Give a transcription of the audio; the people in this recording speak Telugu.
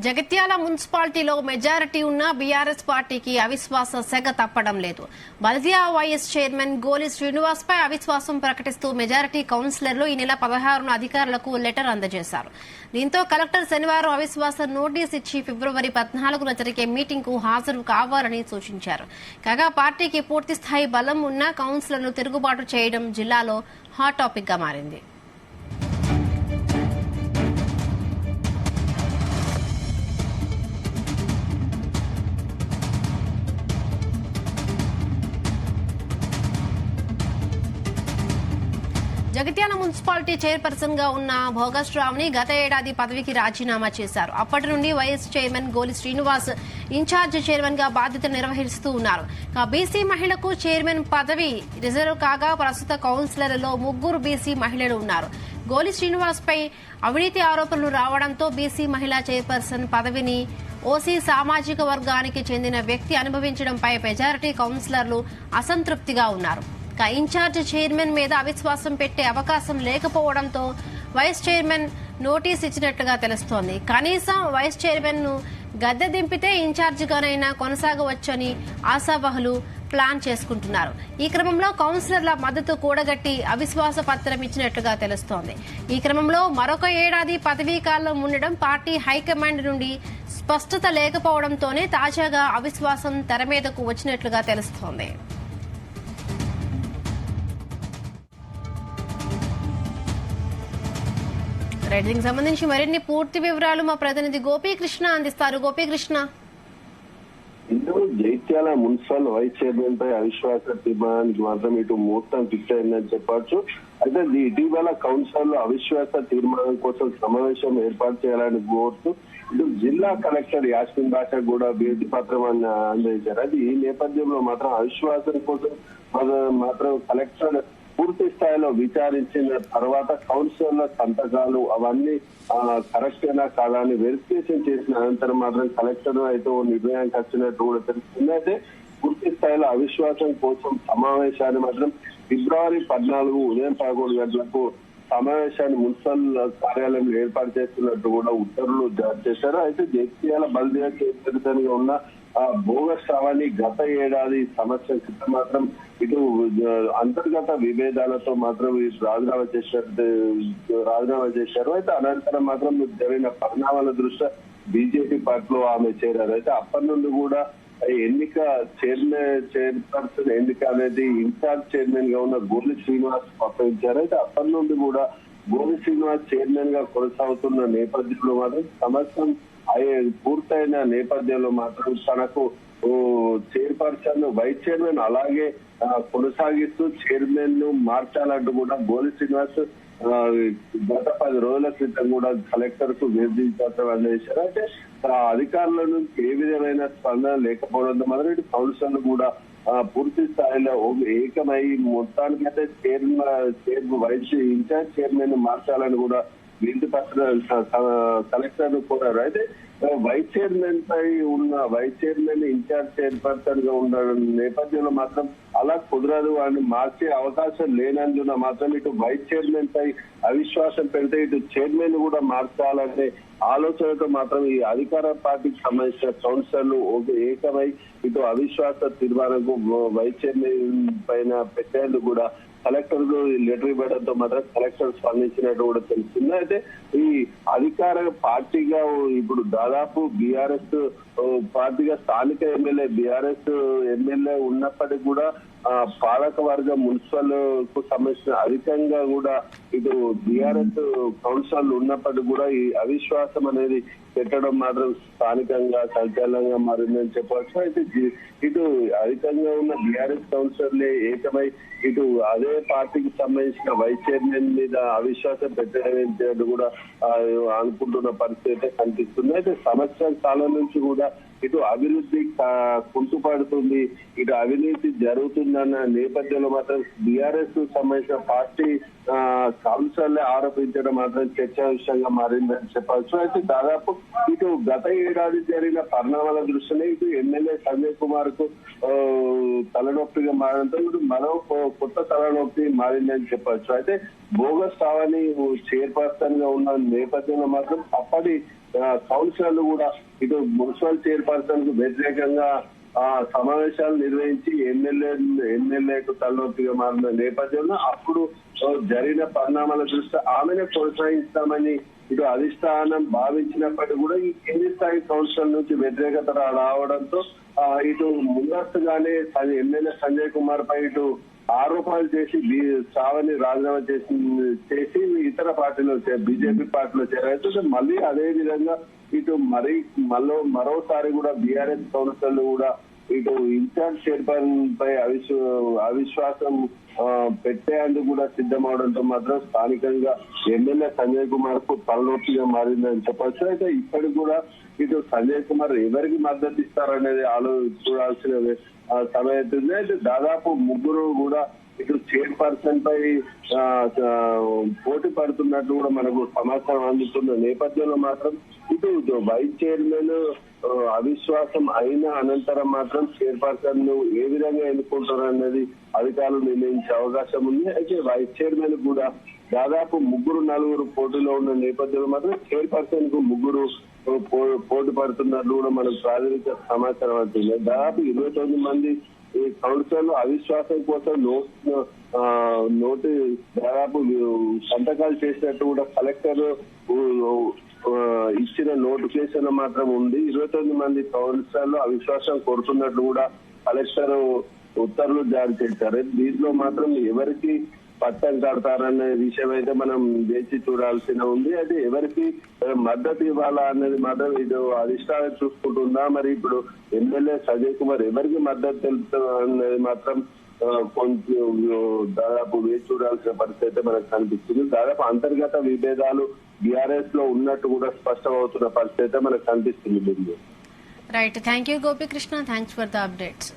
జగిత్యాల మున్సిపాలిటీలో మెజారిటీ ఉన్న బీఆర్ఎస్ పార్టీకి అవిశ్వాస సెగ తప్పడం లేదు. బల్దియా వైఎస్ చైర్మన్ గోలి శ్రీనివాస్ పై అవిశ్వాసం ప్రకటిస్తూ మెజారిటీ కౌన్సిలర్లు ఈ నెల 16న అధికారులకు లెటర్ అందజేశారు. దీంతో కలెక్టర్ శనివారం అవిశ్వాస నోటీస్ ఇచ్చి ఫిబ్రవరి 14న జరిగే మీటింగ్ కు హాజరు కావాలని సూచించారు. కాగా పార్టీకి పూర్తిస్థాయి బలం ఉన్న కౌన్సిలర్లు తిరుగుబాటు చేయడం జిల్లాలో హాట్ టాపిక్ గా మారింది. జగిత్యాల మున్సిపాలిటీ చైర్పర్సన్ గా ఉన్న భోగస్ శ్రావణి గత ఏడాది పదవికి రాజీనామా చేశారు. అప్పటి నుండి వైఎస్ చైర్మన్ గోలి శ్రీనివాస్ ఇన్ఛార్జ్ చైర్మన్ గా బాధ్యతలు నిర్వహిస్తూ ఉన్నారు. బీసీ మహిళకు చైర్మన్ పదవి రిజర్వ్ కాగా ప్రస్తుత కౌన్సిలర్లలో 3 బీసీ మహిళలు ఉన్నారు. గోలి శ్రీనివాస్ పై అవినీతి ఆరోపణలు రావడంతో బీసీ మహిళా చైర్పర్సన్ పదవిని ఓసీ సామాజిక వర్గానికి చెందిన వ్యక్తి అనుభవించడంపై మెజారిటీ కౌన్సిలర్లు అసంతృప్తిగా ఉన్నారు. ఇన్ఛార్జ్ చైర్మన్ మీద అవిశ్వాసం పెట్టే అవకాశం లేకపోవడంతో వైస్ చైర్మన్ నోటీస్ ఇచ్చినట్లుగా తెలుస్తోంది. కనీసం వైస్ చైర్మన్ ను గద్దె దింపితే ఇన్ఛార్జిగానైనా కొనసాగవచ్చని ఆశావహులు ప్లాన్ చేసుకుంటున్నారు. ఈ క్రమంలో కౌన్సిలర్ల మద్దతు కూడగట్టి అవిశ్వాస పత్రం ఇచ్చినట్లుగా తెలుస్తోంది. ఈ క్రమంలో మరొక ఏడాది పదవీ కాలం ఉండడం పార్టీ హైకమాండ్ నుండి స్పష్టత లేకపోవడంతోనే తాజాగా అవిశ్వాసం తెర మీదకు వచ్చినట్లుగా తెలుస్తోంది. దీనికి సంబంధించి మరిన్ని పూర్తి వివరాలు మా ప్రతినిధి గోపీకృష్ణ అందిస్తారు. గోపీకృష్ణ, జైత్యాల మున్సిపల్ వైస్ చైర్మన్ పై అవిశ్వాస తీర్మానానికి మాత్రం ఇటు ముహూర్తం ఫిక్స్ అయిందని చెప్పొచ్చు. అయితే ఇటీవల కౌన్సిల్ అవిశ్వాస తీర్మానం కోసం సమావేశం ఏర్పాటు చేయాలని కోరుతూ ఇటు జిల్లా కలెక్టర్ యాస్మిన్ బాషా కూడా వినతి పత్రం అందజేశారు. అది ఈ నేపథ్యంలో మాత్రం అవిశ్వాసం కోసం మాత్రం కలెక్టర్ పూర్తి స్థాయిలో విచారించిన తర్వాత కౌన్సిలర్ల సంతకాలు అవన్నీ కరెక్టేనా కాదా అని వెరిఫికేషన్ చేసిన అనంతరం మాత్రం కలెక్టర్ అయితే ఓ నిర్ణయానికి వచ్చినట్టు కూడా తెలుస్తుంది. అయితే పూర్తి స్థాయిలో అవిశ్వాసం కోసం సమావేశాన్ని మాత్రం ఫిబ్రవరి 14 ఉదయం 11 గంటలకు సమావేశాన్ని మున్సిపల్ కార్యాలయంలో ఏర్పాటు చేస్తున్నట్టు కూడా ఉత్తర్వులు జారీ చేశారు. అయితే జగిత్యాల బల్దియా చైర్పర్సన్ గా ఉన్న భోగస్ శ్రావణి గత ఏడాది సమస్య క్రితం మాత్రం ఇటు అంతర్గత విభేదాలతో మాత్రం రాజీనామా చేశారు. అయితే అనంతరం మాత్రం జరిగిన పరిణామాల దృష్ట్యా బీజేపీ పార్టీలో ఆమె చేరారు. అయితే అప్పటి నుండి కూడా ఎన్నిక చైర్పర్సన్ ఎన్నిక అనేది ఇన్ఛార్జ్ చైర్మన్ గా ఉన్న గోలి శ్రీనివాస్ అప్పగించారు. అయితే అప్పటి నుండి కూడా గోలి శ్రీనివాస్ చైర్మన్ గా కొనసాగుతున్న నేపథ్యంలో మాత్రం సంవత్సరం పూర్తయిన నేపథ్యంలో మాత్రం తనకు చైర్పర్సన్ వైస్ చైర్మన్ అలాగే కొనసాగిస్తూ చైర్మన్ ను మార్చాలంటూ కూడా గోలి శ్రీనివాస్ గత 10 రోజుల క్రితం కూడా కలెక్టర్ కు వివరించారు అందజేశారు. అయితే అధికారుల నుంచి ఏ విధమైన స్పందన లేకపోవడంతో మాత్రం ఇటు కౌన్సిలర్లు కూడా పూర్తి స్థాయిలో ఏకమై మొత్తానికైతే వైస్ ఇన్ఛార్జ్ చైర్మన్ మార్చాలని కూడా వినతి పత్రం కలెక్టర్ కోరారు. అయితే వైస్ చైర్మన్ పై ఉన్న వైస్ చైర్మన్ ఇన్ఛార్జ్ చైర్పర్సన్ గా ఉన్న నేపథ్యంలో మాత్రం అలా కుదరదు అని మార్చే అవకాశం లేనందున మాత్రం ఇటు వైస్ చైర్మన్ పై అవిశ్వాసం పెడితే ఇటు చైర్మన్ కూడా మార్చాలనే ఆలోచనతో మాత్రం ఈ అధికార పార్టీకి సంబంధించిన కౌన్సిలర్లు ఏకమై ఇటు అవిశ్వాస తీర్మానంకు వైస్ చైర్మన్ పైన పెట్టేందుకు కూడా కలెక్టర్ కు లెటర్ ఇవ్వడంతో మాత్రం కలెక్టర్ స్పందించినట్టు కూడా తెలుస్తుంది. అయితే ఈ అధికార పార్టీగా ఇప్పుడు దాదాపు బీఆర్ఎస్ పార్టీగా స్థానిక ఎమ్మెల్యే బీఆర్ఎస్ ఎమ్మెల్యే ఉన్నప్పటికీ కూడా పాలక వర్గం మున్సిపల్ కు సంబంధించిన అధికంగా కూడా ఇటు బీఆర్ఎస్ కౌన్సిలర్లు ఉన్నప్పటికీ కూడా ఈ అవిశ్వాసం అనేది పెట్టడం మాత్రం స్థానికంగా సంచలనంగా మారిందని చెప్పవచ్చు. అయితే ఇటు అధికంగా ఉన్న బీఆర్ఎస్ కౌన్సిలర్లే ఏకమై ఇటు అదే పార్టీకి సంబంధించిన వైస్ చైర్మన్ మీద అవిశ్వాసం పెట్టడం ఏంటి కూడా అనుకుంటున్న పరిస్థితి అయితే కనిపిస్తుంది. అయితే సంవత్సరం కాలం నుంచి కూడా ఇటు అభివృద్ధి కుంటుపడుతుంది, ఇటు అవినీతి జరుగుతుందన్న నేపథ్యంలో మాత్రం బీఆర్ఎస్ సంబంధించిన పార్టీ కౌన్సిలర్లే ఆరోపించడం మాత్రం చర్చా విషయంగా మారిందని చెప్పవచ్చు. అయితే దాదాపు ఇటు గత ఏడాది జరిగిన పరిణామాల దృష్ట్యానే ఇటు ఎమ్మెల్యే సంజయ్ కుమార్ కు తలనొప్పిగా మారడంతో ఇప్పుడు మరో కొత్త తలనొప్పి మారిందని చెప్పవచ్చు. అయితే భోగస్ శ్రావణి చైర్పర్సన్ గా ఉన్న నేపథ్యంలో మాత్రం అప్పటి కౌన్సిలర్లు కూడా ఇటు మున్సిపల్ చైర్పర్సన్ కు వ్యతిరేకంగా సమావేశాలు నిర్వహించి ఎమ్మెల్యేకు తలనొప్పిగా మారిన నేపథ్యంలో అప్పుడు జరిగిన పరిణామాల దృష్ట్యా ఆమెనే కొనసాగిస్తామని ఇటు అధిష్టానం భావించినప్పటికీ కూడా ఈ కింది స్థాయి కౌన్సిలర్ నుంచి వ్యతిరేకత రావడంతో ఇటు ముందస్తుగానే ఎమ్మెల్యే సంజయ్ కుమార్ పై ఇటు ఆరోపణలు చేసి శ్రావణి రాజీనామా చేసి ఇతర పార్టీలో బీజేపీ పార్టీలో చేరారు. మళ్ళీ అదే విధంగా ఇటు మరోసారి కూడా బీఆర్ఎస్ కౌన్సిలర్లు కూడా ఇటు ఇన్ఛార్జ్ చైర్మన్ పై అవిశ్వాసం పెట్టేందుకు కూడా సిద్ధమవడంతో మాత్రం స్థానికంగా ఎమ్మెల్యే సంజయ్ కుమార్ కు తలనొప్పిగా మారిందని చెప్పొచ్చు. అయితే ఇప్పటికి కూడా ఇటు సంజయ్ కుమార్ ఎవరికి మద్దతు ఇస్తారనేది చూడాల్సిన సమయం. అయితే దాదాపు ముగ్గురు కూడా ఇటు చైర్పర్సన్ పై పోటీ పడుతున్నట్టు కూడా మనకు సమాచారం అందుతున్న నేపథ్యంలో మాత్రం ఇటు వైస్ చైర్మన్ అవిశ్వాసం అయిన అనంతరం మాత్రం చైర్పర్సన్ ను ఏ విధంగా ఎన్నుకుంటారు అనేది అధికారులు నిర్ణయించే అవకాశం ఉంది. అయితే వైస్ చైర్మన్ కూడా దాదాపు నలుగురు పోటీలో ఉన్న నేపథ్యంలో మాత్రం చైర్పర్సన్ కు ముగ్గురు పోటీ పడుతున్నట్లు కూడా మనకు ప్రాథమిక సమాచారం అవుతుంది. దాదాపు 29 మంది ఈ కౌన్సిలర్లు అవిశ్వాసం కోసం నోటి దాదాపు సంతకాలు చేసినట్టు కూడా కలెక్టర్ ఇచ్చిన నోటిఫికేషన్ మాత్రం ఉంది. 29 మంది కౌన్సిలర్లు అవిశ్వాసం కోరుతున్నట్లు కూడా కలెక్టర్ ఉత్తర్వులు జారీ చేశారు. దీంట్లో మాత్రం ఎవరికి పట్టం కడతారనే విషయం అయితే మనం వేచి చూడాల్సిన ఉంది. అది ఎవరికి మద్దతు ఇవ్వాలా అనేది మాత్రం ఇది అధిష్టానం చూసుకుంటుందా, మరి ఇప్పుడు ఎమ్మెల్యే సంజయ్ కుమార్ ఎవరికి మద్దతు తెలుపుతా అనేది మాత్రం కొంచెం దాదాపు వేచి చూడాల్సిన పరిస్థితి అయితే మనకు కనిపిస్తుంది. దాదాపు అంతర్గత విభేదాలు బీఆర్ఎస్ లో ఉన్నట్టు కూడా స్పష్టం అవుతున్న పరిస్థితి అయితే మనకు కనిపిస్తుంది. Right, thank you Gopikrishna, thanks for the updates.